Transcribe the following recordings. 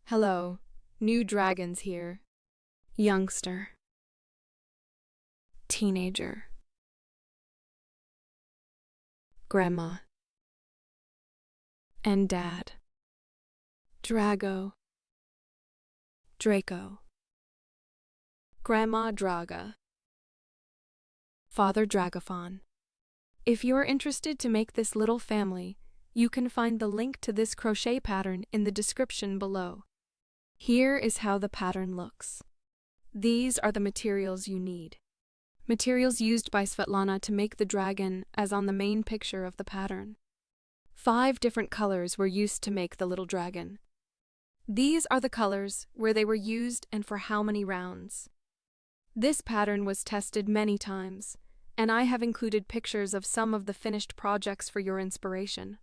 Hello, new dragons here. Youngster. Teenager. Grandma. And Dad. Drago. Draco. Grandma Draga. Father Dragofon. If you're interested to make this little family, you can find the link to this crochet pattern in the description below. Here is how the pattern looks. These are the materials you need. Materials used by Svetlana to make the dragon as on the main picture of the pattern. 5 different colors were used to make the little dragon. These are the colors, where they were used and for how many rounds. This pattern was tested many times, and I have included pictures of some of the finished projects for your inspiration,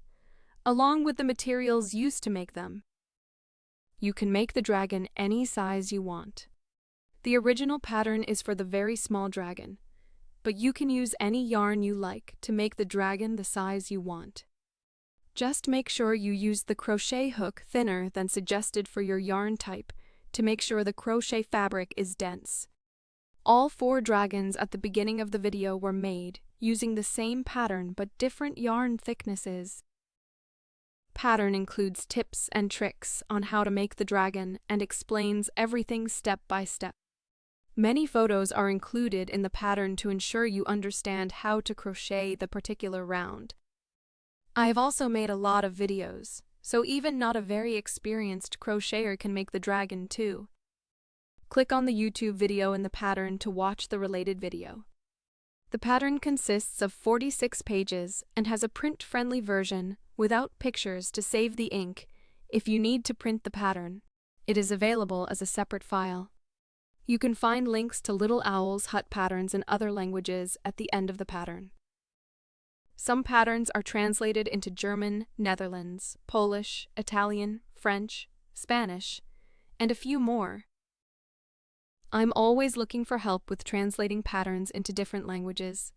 along with the materials used to make them. You can make the dragon any size you want. The original pattern is for the very small dragon, but you can use any yarn you like to make the dragon the size you want. Just make sure you use the crochet hook thinner than suggested for your yarn type to make sure the crochet fabric is dense. All 4 dragons at the beginning of the video were made using the same pattern but different yarn thicknesses. Pattern includes tips and tricks on how to make the dragon and explains everything step by step. Many photos are included in the pattern to ensure you understand how to crochet the particular round. I have also made a lot of videos, so even not a very experienced crocheter can make the dragon too. Click on the YouTube video in the pattern to watch the related video. The pattern consists of 46 pages and has a print-friendly version without pictures to save the ink if you need to print the pattern. It is available as a separate file. You can find links to LittleOwlsHut patterns in other languages at the end of the pattern. Some patterns are translated into German, Netherlands, Polish, Italian, French, Spanish, and a few more. I'm always looking for help with translating patterns into different languages.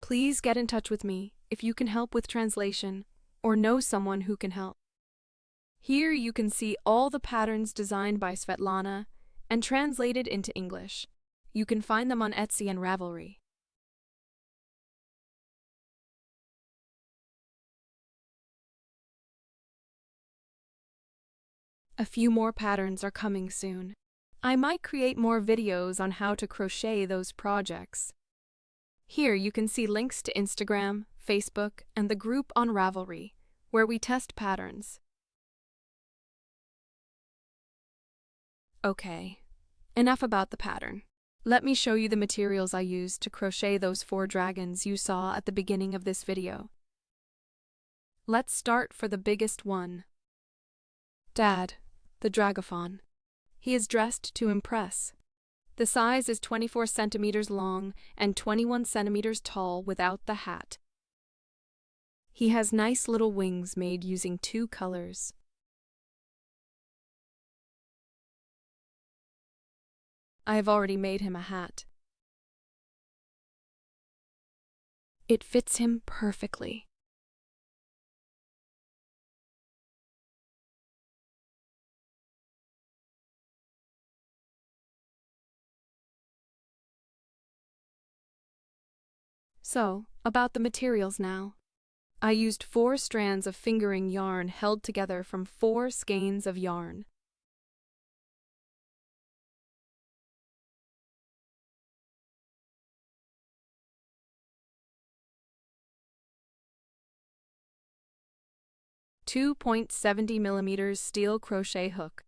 Please get in touch with me if you can help with translation or know someone who can help. Here you can see all the patterns designed by Svetlana and translated into English. You can find them on Etsy and RAVELRY. A few more patterns are coming soon. I might create more videos on how to crochet those projects. Here you can see links to Instagram, Facebook, and the group on RAVELRY, where we test patterns. Okay, enough about the pattern. Let me show you the materials I used to crochet those 4 dragons you saw at the beginning of this video. Let's start for the biggest one. Dad, the Dragofon. He is dressed to impress. The size is 24 centimeters long and 21 centimeters tall without the hat. He has nice little wings made using 2 colors. I have already made him a hat. It fits him perfectly. So, about the materials now. I used 4 strands of fingering yarn held together from 4 skeins of yarn. .70mm steel crochet hook.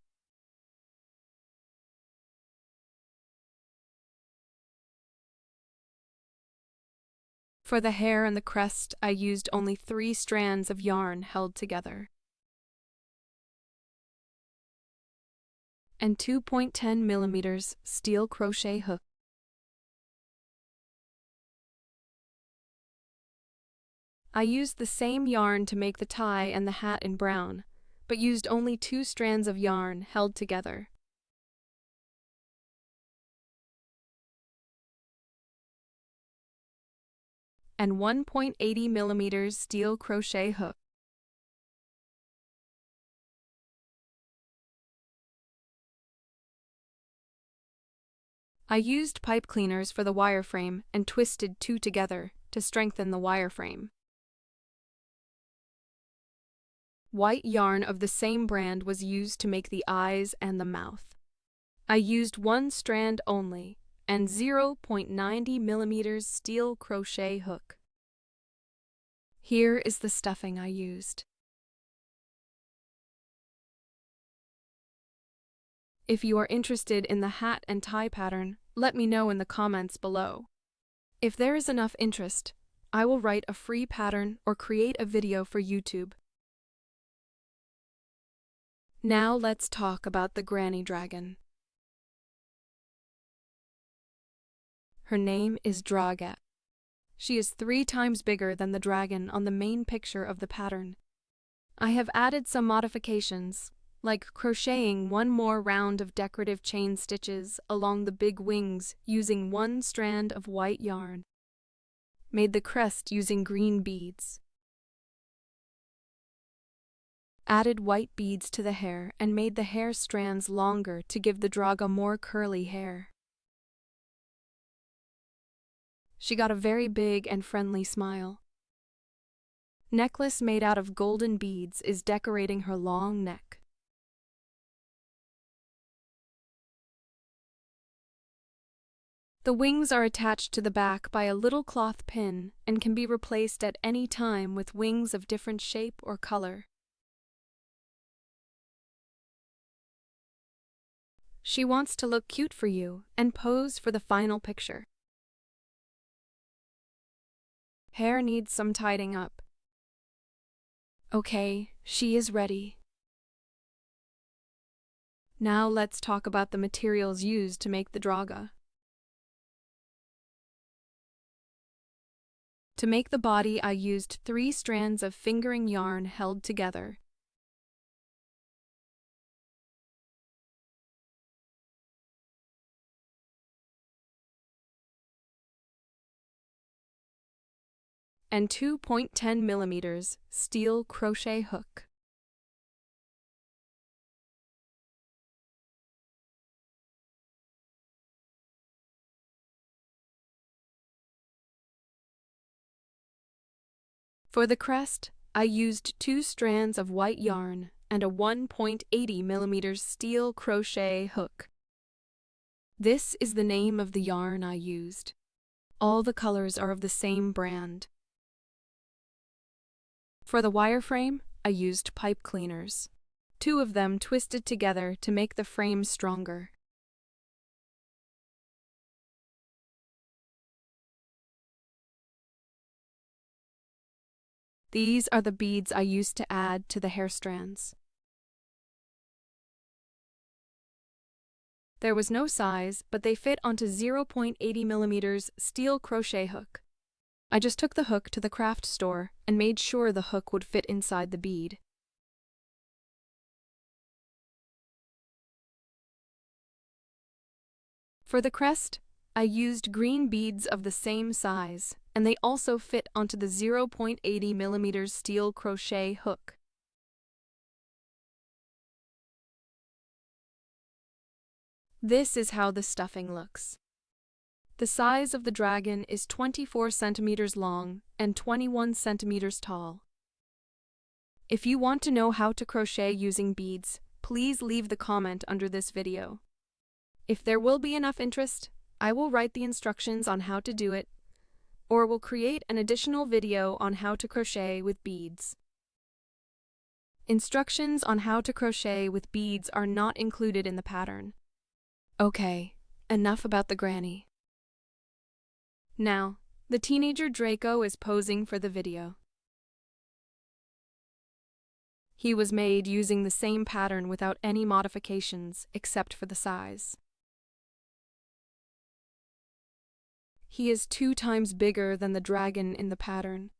For the hair and the crest, I used only 3 strands of yarn held together. And 2.10mm steel crochet hook. I used the same yarn to make the tie and the hat in brown, but used only 2 strands of yarn held together. And 1.80mm steel crochet hook. I used pipe cleaners for the wireframe and twisted two together to strengthen the wireframe. White yarn of the same brand was used to make the eyes and the mouth. I used one strand only and 0.90 millimeters steel crochet hook. Here is the stuffing I used. If you are interested in the hat and tie pattern, let me know in the comments below. If there is enough interest, I will write a free pattern or create a video for YouTube. Now let's talk about the granny dragon. Her name is Draga. She is 3 times bigger than the dragon on the main picture of the pattern. I have added some modifications, like crocheting one more round of decorative chain stitches along the big wings using one strand of white yarn. Made the crest using green beads. Added white beads to the hair and made the hair strands longer to give the Draga more curly hair. She got a very big and friendly smile. Necklace made out of golden beads is decorating her long neck. The wings are attached to the back by a little cloth pin and can be replaced at any time with wings of different shape or color. She wants to look cute for you and pose for the final picture. Hair needs some tidying up. Okay, she is ready. Now let's talk about the materials used to make the Draga. To make the body, I used 3 strands of fingering yarn held together. And 2.10 millimeters steel crochet hook. For the crest, I used 2 strands of white yarn and a 1.80 millimeters steel crochet hook. This is the name of the yarn I used. All the colors are of the same brand. For the wireframe, I used pipe cleaners. 2 of them twisted together to make the frame stronger. These are the beads I used to add to the hair strands. There was no size, but they fit onto 0.80 millimeters steel crochet hook. I just took the hook to the craft store and made sure the hook would fit inside the bead. For the crest, I used green beads of the same size, and they also fit onto the 0.80 millimeters steel crochet hook. This is how the stuffing looks. The size of the dragon is 24 centimeters long and 21 centimeters tall. If you want to know how to crochet using beads, please leave the comment under this video. If there will be enough interest, I will write the instructions on how to do it, or will create an additional video on how to crochet with beads. Instructions on how to crochet with beads are not included in the pattern. Okay, enough about the granny. Now, the teenager Draco is posing for the video. He was made using the same pattern without any modifications except for the size. He is 2 times bigger than the dragon in the pattern.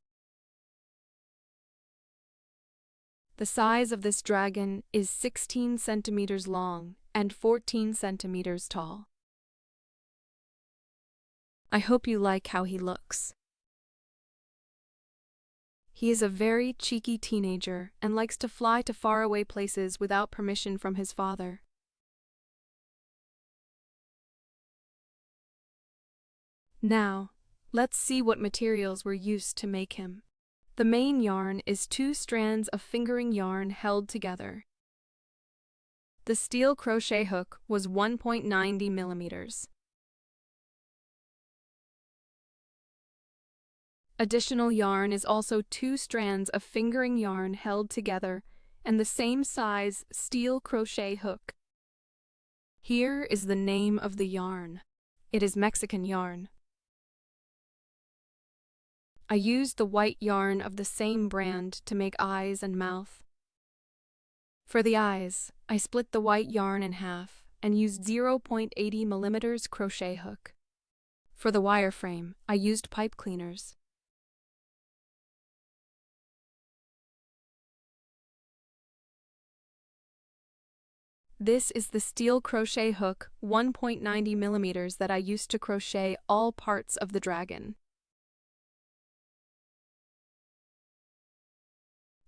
The size of this dragon is 16 centimeters long and 14 centimeters tall. I hope you like how he looks. He is a very cheeky teenager and likes to fly to faraway places without permission from his father. Now, let's see what materials were used to make him. The main yarn is 2 strands of fingering yarn held together. The steel crochet hook was 1.90 millimeters. Additional yarn is also 2 strands of fingering yarn held together and the same size steel crochet hook. Here is the name of the yarn. It is Mexican yarn. I used the white yarn of the same brand to make eyes and mouth. For the eyes, I split the white yarn in half and used 0.80 millimeters crochet hook. For the wireframe, I used pipe cleaners. This is the steel crochet hook 1.90 millimeters that I used to crochet all parts of the dragon.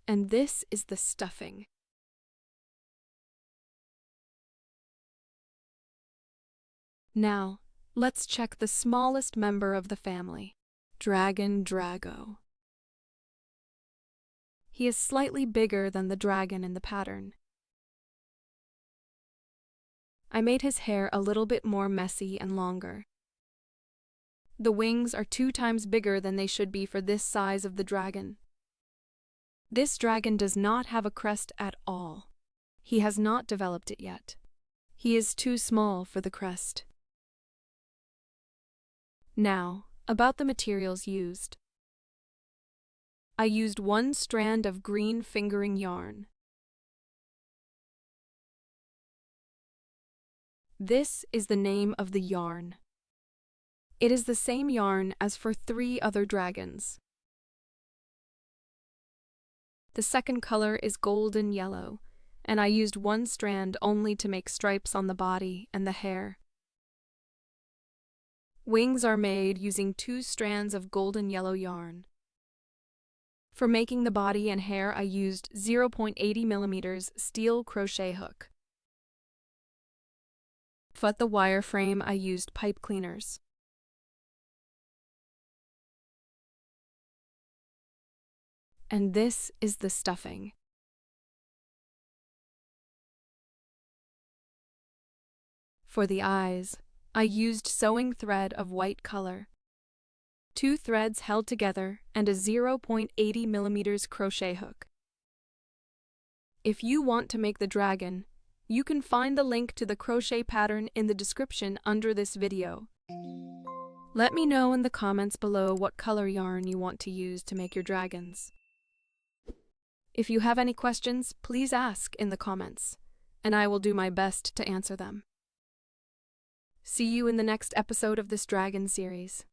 And this is the stuffing. Now, let's check the smallest member of the family, Dragon Drago. He is slightly bigger than the dragon in the pattern. I made his hair a little bit more messy and longer. The wings are 2 times bigger than they should be for this size of the dragon. This dragon does not have a crest at all. He has not developed it yet. He is too small for the crest. Now, about the materials used. I used 1 strand of green fingering yarn. This is the name of the yarn. It is the same yarn as for 3 other dragons. The second color is golden yellow, and I used 1 strand only to make stripes on the body and the hair. Wings are made using 2 strands of golden yellow yarn. For making the body and hair, I used 0.80 millimeters steel crochet hook. For the wireframe, I used pipe cleaners. And this is the stuffing. For the eyes, I used sewing thread of white color, 2 threads held together, and a 0.80 millimeters crochet hook. If you want to make the dragon, you can find the link to the crochet pattern in the description under this video. Let me know in the comments below what color yarn you want to use to make your dragons. If you have any questions, please ask in the comments, and I will do my best to answer them. See you in the next episode of this dragon series.